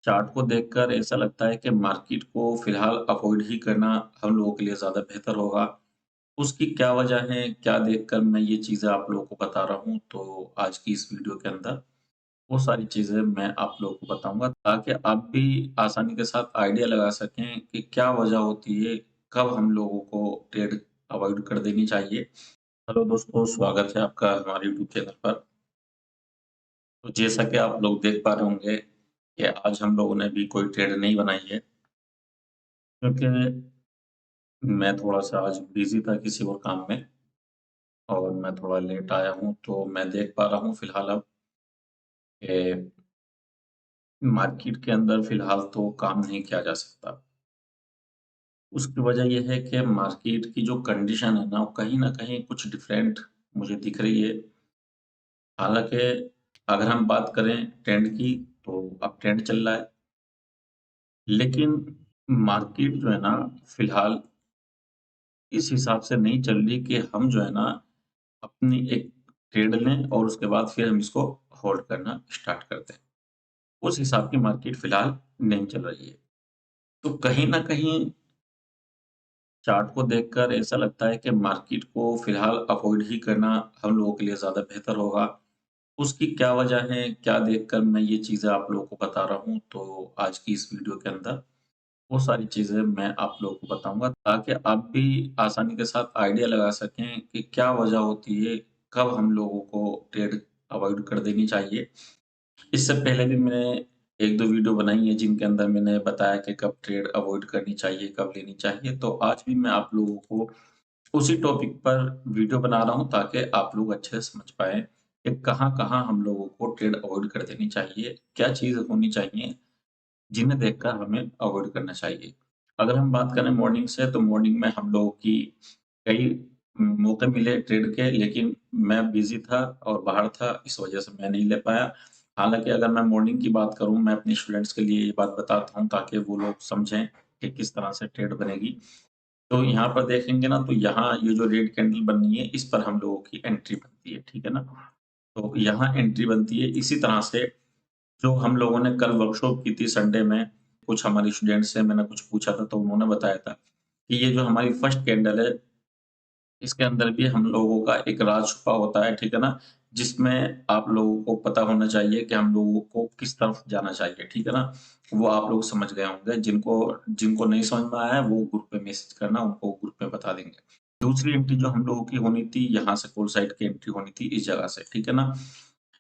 Chart को देखकर ऐसा लगता है कि मार्केट को फिलहाल अवॉइड ही करना हम लोगों के लिए ज़्यादा बेहतर होगा। उसकी क्या वजह है, क्या देखकर मैं ये चीज़ें आप लोगों को बता रहा हूँ, तो आज की इस वीडियो के अंदर वो सारी चीज़ें मैं आप लोगों को बताऊँगा ताकि आप भी आसानी के साथ आइडिया लगा सकें कि क्या वजह होती है, कब हम लोगों को ट्रेड अवॉइड कर देनी चाहिए। हेलो दोस्तों, स्वागत है आपका हमारे यूट्यूब चैनल पर। तो जैसा कि आप लोग देख पा रहे होंगे कि आज हम लोगों ने भी कोई ट्रेड नहीं बनाई है, क्योंकि मैं थोड़ा-सा आज बिज़ी था किसी और काम में और मैं थोड़ा लेट आया हूँ, तो मैं देख पा रहा हूँ फिलहाल अब कि मार्केट के अंदर फिलहाल तो काम नहीं किया जा सकता। उसकी वजह ये है कि मार्केट की जो कंडीशन है ना, वो कहीं न कहीं कुछ डिफरेंट मुझे दिख रही है। हालाँकि अगर हम बात करें ट्रेंड की, तो अब ट्रेंड चल रहा है, लेकिन मार्केट जो है ना, फिलहाल इस हिसाब से नहीं चल रही कि हम जो है ना, अपनी एक ट्रेड लें और उसके बाद फिर हम इसको होल्ड करना स्टार्ट कर दें। उस हिसाब की मार्केट फिलहाल नहीं चल रही है। तो कहीं न कहीं चार्ट को देखकर ऐसा लगता है कि मार्केट को फिलहाल अवॉइड ही करना हम लोगों के लिए ज़्यादा बेहतर होगा। उसकी क्या वजह है, क्या देखकर मैं ये चीज़ें आप लोगों को बता रहा हूँ, तो आज की इस वीडियो के अंदर वो सारी चीज़ें मैं आप लोगों को बताऊँगा ताकि आप भी आसानी के साथ आइडिया लगा सकें कि क्या वजह होती है, कब हम लोगों को ट्रेड अवॉइड कर देनी चाहिए। इससे पहले भी मैंने 1-2 वीडियो बनाई है जिनके अंदर मैंने बताया कि कब ट्रेड अवॉइड करनी चाहिए, कब लेनी चाहिए। तो आज भी मैं आप लोगों को उसी टॉपिक पर वीडियो बना रहा हूँ ताकि आप लोग अच्छे से समझ पाएँ कि कहाँ-कहाँ हम लोगों को ट्रेड अवॉइड कर देनी चाहिए, क्या चीज़ होनी चाहिए जिन्हें देखकर हमें अवॉइड करना चाहिए। अगर हम बात करें मॉर्निंग से, तो मॉर्निंग में हम लोगों की कई मौके मिले ट्रेड के, लेकिन मैं बिज़ी था और बाहर था, इस वजह से मैं नहीं ले पाया। हालाँकि अगर मैं मॉर्निंग की बात करूँ, मैं अपने स्टूडेंट्स के लिए ये बात बताता हूँ ताकि वो लोग समझें कि किस तरह से ट्रेड बनेगी। तो यहाँ पर देखेंगे ना, तो यहाँ ये जो रेड कैंडल बन रही है, इस पर हम लोगों की एंट्री बनती है, ठीक है ना? तो यहाँ एंट्री बनती है, इसी तरह से जो हम लोगों ने कल वर्कशॉप की थी संडे में, कुछ हमारे स्टूडेंट्स से मैंने कुछ पूछा था, तो उन्होंने बताया था कि ये जो हमारी फर्स्ट कैंडल है, इसके अंदर भी हम लोगों का एक राज छुपा होता है, ठीक है ना? जिसमें आप लोगों को पता होना चाहिए कि हम लोगों को किस तरफ जाना चाहिए, ठीक है ना? वो आप लोग समझ गए होंगे, जिनको जिनको नहीं समझ में आया है, वो ग्रुप पे मैसेज करना, उनको ग्रुप में बता देंगे। दूसरी एंट्री जो हम लोगों की होनी थी, यहाँ से कॉल साइड की एंट्री होनी थी इस जगह से, ठीक है ना?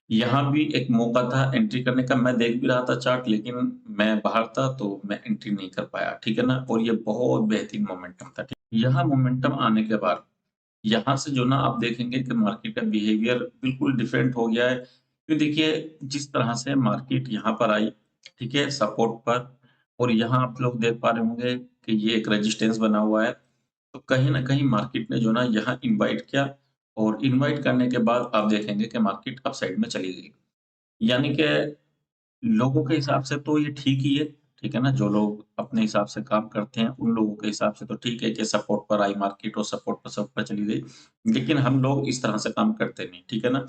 यहाँ भी एक मौका था एंट्री करने का, मैं देख भी रहा था चार्ट, लेकिन मैं बाहर था तो मैं एंट्री नहीं कर पाया, ठीक है ना? और ये बहुत बेहतरीन मोमेंटम था, ठीक। यहाँ मोमेंटम आने के बाद यहाँ से जो ना आप देखेंगे कि मार्केट का बिहेवियर बिल्कुल डिफरेंट हो गया है। तो देखिए, जिस तरह से मार्केट यहाँ पर आई, ठीक है, सपोर्ट पर, और यहाँ आप लोग देख पा रहे होंगे कि ये एक रेजिस्टेंस बना हुआ है। तो कहीं न कहीं मार्केट ने जो ना यहाँ इनवाइट किया, और इनवाइट करने के बाद आप देखेंगे कि मार्केट अपसाइड में चली गई। यानी कि लोगों के हिसाब से तो ये ठीक है ना? जो लोग अपने हिसाब से काम करते हैं, उन लोगों के हिसाब से तो ठीक है कि सपोर्ट पर आई मार्केट और सपोर्ट पर सब पर चली गई। लेकिन हम लोग इस तरह से काम करते नहीं, ठीक है ना?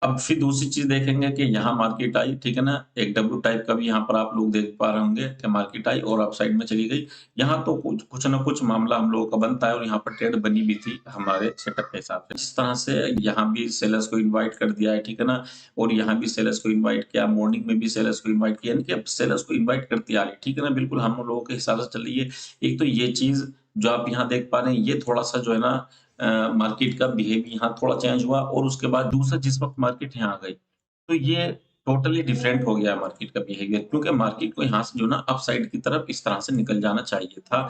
अब फिर दूसरी चीज़ देखेंगे कि यहाँ मार्केट आई, ठीक है ना? एक डब्ल्यू टाइप का भी यहाँ पर आप लोग देख पा रहे होंगे कि मार्केट आई और अपसाइड में चली गई। यहाँ तो कुछ कुछ न कुछ मामला हम लोगों का बनता है, और यहाँ पर ट्रेड बनी भी थी हमारे सेटअप के हिसाब से। जिस तरह से यहाँ भी सेलर्स को इनवाइट कर दिया है, ठीक है ना? और यहाँ भी सेलर्स को इनवाइट किया, मॉर्निंग में भी सेलर्स को इनवाइट किया, यानी कि अब सेलर्स को इनवाइट करती आ रही है, ठीक है ना? बिल्कुल हम लोगों के हिसाब से चल रही है। एक तो ये चीज़ जो आप यहाँ देख पा रहे हैं, ये थोड़ा-सा जो है ना, मार्केट का बिहेव यहाँ थोड़ा चेंज हुआ, और उसके बाद दूसरा जिस वक़्त मार्केट यहाँ आ गई, तो ये टोटली डिफरेंट हो गया मार्केट का बिहेवियर, क्योंकि मार्केट को यहाँ से जो है ना अपसाइड की तरफ इस तरह से निकल जाना चाहिए था।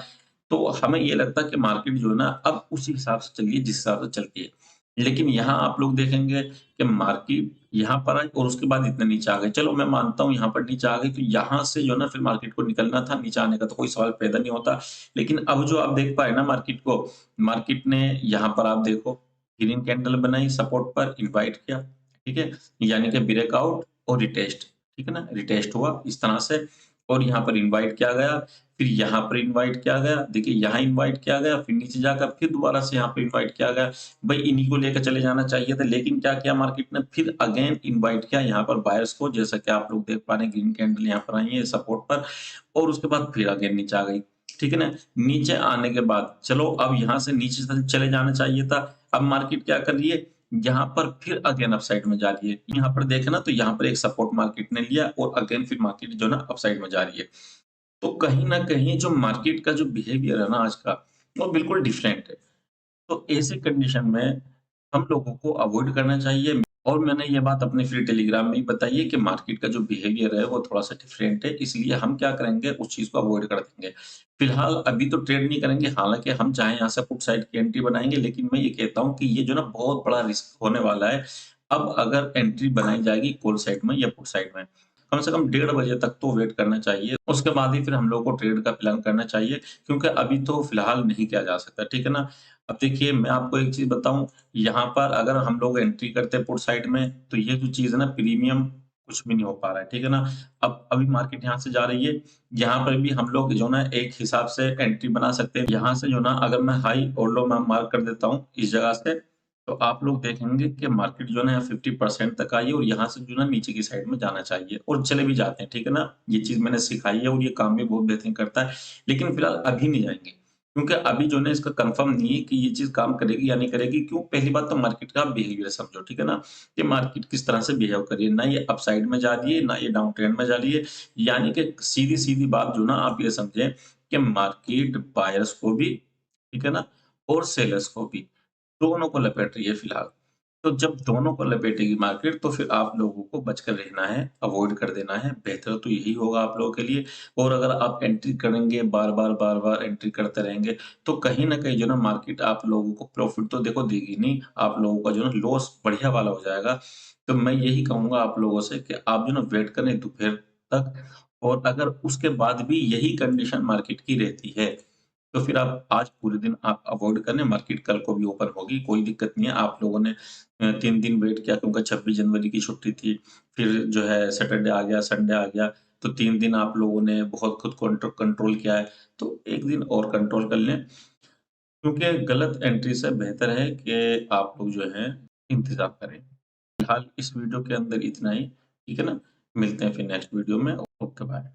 तो हमें ये लगता है कि मार्केट जो है ना अब उसी हिसाब से चल रही है जिस हिसाब से चलती है। लेकिन यहाँ आप लोग देखेंगे कि मार्केट यहाँ पर आई और उसके बाद इतने नीचे आ गई। चलो मैं मानता हूँ यहाँ पर नीचे आ गई, तो यहाँ से जो है ना फिर मार्केट को निकलना था, नीचे आने का तो कोई सवाल पैदा नहीं होता। लेकिन अब जो आप देख पाए ना मार्केट को, मार्केट ने यहाँ पर आप देखो ग्रीन कैंडल बनाई, सपोर्ट पर इनवाइट किया, ठीक है? यानी कि ब्रेकआउट और रिटेस्ट, ठीक है ना? रिटेस्ट हुआ इस तरह से, और यहाँ पर इनवाइट किया गया। फिर यहाँ पर इनवाइट किया गया, देखिए यहाँ इनवाइट किया गया, फिर नीचे जाकर फिर दोबारा से यहाँ पे इनवाइट किया गया। भई इन्हीं को लेकर चले जाना चाहिए था, लेकिन क्या किया मार्केट ने, फिर अगेन इनवाइट किया यहाँ पर बायर्स को, जैसा कि आप लोग देख पा रहे हैं ग्रीन कैंडल यहाँ पर आई है सपोर्ट पर, और उसके बाद फिर अगेन नीचे आ गई। ठीक है ना? नीचे आने के बाद चलो अब यहाँ से नीचे चले जाना चाहिए था। अब मार्केट क्या कर रही है, यहाँ पर फिर अगेन अपसाइड में जा रही है। यहाँ पर देखें ना तो यहाँ पर एक सपोर्ट मार्केट ने लिया और अगेन फिर मार्केट जो है ना अपसाइड में जा रही है। तो कहीं न कहीं जो मार्केट का जो बिहेवियर है ना आज का, वो बिल्कुल डिफरेंट है। तो ऐसी कंडीशन में हम लोगों को अवॉइड करना चाहिए, और मैंने ये बात अपने फ्री टेलीग्राम में भी बताई है कि मार्केट का जो बिहेवियर है वो थोड़ा-सा डिफरेंट है, इसलिए हम क्या करेंगे उस चीज़ को अवॉइड कर देंगे। फिलहाल अभी तो ट्रेड नहीं करेंगे, हालाँकि हम चाहें यहाँ से पुट साइड की एंट्री बनाएँगे, लेकिन मैं ये कहता हूँ कि ये जो ना बहुत बड़ा रिस्क होने वाला है। अब अगर एंट्री बनाई जाएगी कॉल साइड में या पुट साइड में, कम से कम 1:30 बजे तक तो वेट करना चाहिए। उसके बाद ही फिर हम लोगों को ट्रेड का प्लान करना चाहिए, क्योंकि अभी तो फिलहाल नहीं किया जा सकता, ठीक है ना? अब देखिए मैं आपको एक चीज़ बताऊँ, यहाँ पर अगर हम लोग एंट्री करते हैं पुट साइड में, तो ये जो चीज़ है ना प्रीमियम कुछ भी नहीं हो पा रहा है, ठीक है ना? अब अभी मार्केट यहाँ से जा रही है, यहाँ पर भी हम लोग जो ना एक हिसाब से एंट्री बना सकते हैं। यहाँ से जो ना अगर मैं हाई और लो मैं मार्क कर देता हूँ इस जगह से, तो आप लोग देखेंगे कि मार्केट जो है ना 50% तक आई है और यहाँ से जो ना नीचे की साइड में जाना चाहिए और चले भी जाते हैं, ठीक है ना? ये चीज़ मैंने सिखाई है और ये काम भी बहुत बेहतरीन करता है। लेकिन फिलहाल अभी नहीं जाएँगे, क्योंकि अभी जो है ना इसका कन्फर्म नहीं है कि ये चीज़ काम करेगी या नहीं करेगी। क्यों? पहली बात तो मार्केट का बिहेवियर समझो, ठीक है ना? कि मार्केट किस तरह से बिहेव कर रही है, ना ये अपसाइड में जा रही है, ना ये डाउन ट्रेंड में जा रही है। यानी कि सीधी-सीधी बात जो ना आप ये समझें कि मार्केट बायर्स को भी, ठीक है ना? और सेलर्स को भी, दोनों को लपेट रही है फिलहाल। तो जब दोनों को लपेटेगी मार्केट तो फिर आप लोगों को बचकर रहना है, अवॉइड कर देना है, बेहतर तो यही होगा आप लोगों के लिए। और अगर आप एंट्री करेंगे, बार-बार, बार-बार एंट्री करते रहेंगे, तो कहीं न कहीं जो ना मार्केट आप लोगों को प्रॉफ़िट तो देखो देगी नहीं, आप लोगों का जो है ना लॉस बढ़िया वाला हो जाएगा। तो मैं यही कहूँगा आप लोगों से कि आप जो ना वेट करें दोपहर तक, और अगर उसके बाद भी यही कंडीशन मार्केट की रहती है, तो फिर आप आज पूरे दिन आप अवॉइड करें, मार्केट कल को भी ओपन होगी, कोई दिक्कत नहीं है। आप लोगों ने 3 दिन वेट किया क्योंकि 26 जनवरी की छुट्टी थी, फिर जो है सैटरडे आ गया, संडे आ गया, तो 3 दिन आप लोगों ने बहुत खुद को कंट्रोल किया है, तो 1 दिन और कंट्रोल कर लें, क्योंकि गलत एंट्री से बेहतर है कि आप लोग जो हैं इंतज़ार करें। फिलहाल इस वीडियो के अंदर इतना ही, ठीक है ना? मिलते हैं फिर नेक्स्ट वीडियो में। Okay bye.